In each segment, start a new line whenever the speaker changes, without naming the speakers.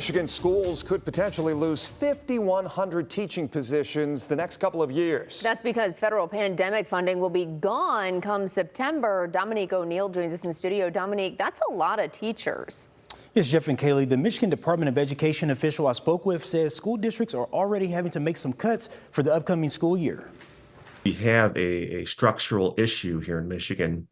Michigan schools could potentially lose 5,100 teaching positions the next couple of years.
That's because federal pandemic funding will be gone come September. Dominique O'Neill joins us in studio. Dominique, that's a lot of teachers.
Yes, Jeff and Kaylee, the Michigan Department of Education official I spoke with says school districts are already having to make some cuts for the upcoming school year.
We have a structural issue here in Michigan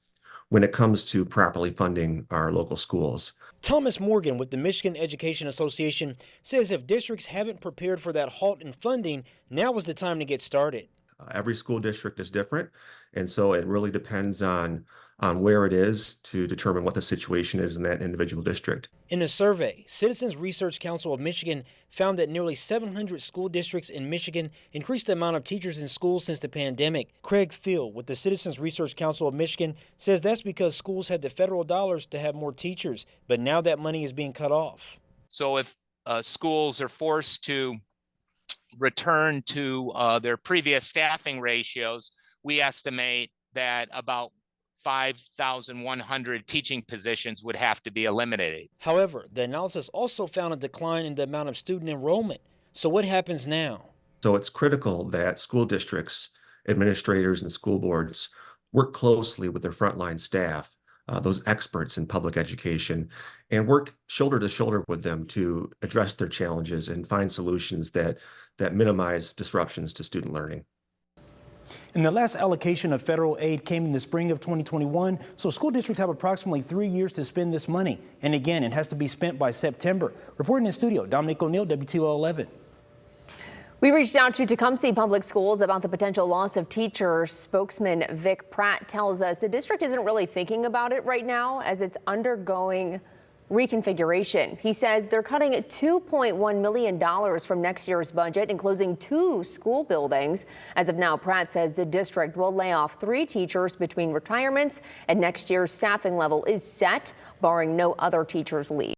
when it comes to properly funding our local schools.
Thomas Morgan with the Michigan Education Association says if districts haven't prepared for that halt in funding, now is the time to get started.
Every school district is different, and so it really depends on where it is to determine what the situation is in that individual district.
In a survey, Citizens Research Council of Michigan found that nearly 700 school districts in Michigan increased the amount of teachers in schools since the pandemic. Craig Field with the Citizens Research Council of Michigan says that's because schools had the federal dollars to have more teachers, but now that money is being cut off.
So if schools are forced to return to their previous staffing ratios, we estimate that about 5,100 teaching positions would have to be eliminated.
However, the analysis also found a decline in the amount of student enrollment. So what happens now?
So it's critical that school districts, administrators, and school boards work closely with their frontline staff, those experts in public education, and work shoulder to shoulder with them to address their challenges and find solutions that minimize disruptions to student learning.
And the last allocation of federal aid came in the spring of 2021, so school districts have approximately 3 years to spend this money. And again, it has to be spent by September. Reporting in studio, Dominique O'Neill, WTOL 11.
We reached out to Tecumseh Public Schools about the potential loss of teachers. Spokesman Vic Pratt tells us the district isn't really thinking about it right now as it's undergoing reconfiguration. He says they're cutting $2.1 million from next year's budget and closing 2 school buildings. As of now, Pratt says the district will lay off 3 teachers between retirements and next year's staffing level is set, barring no other teachers leave.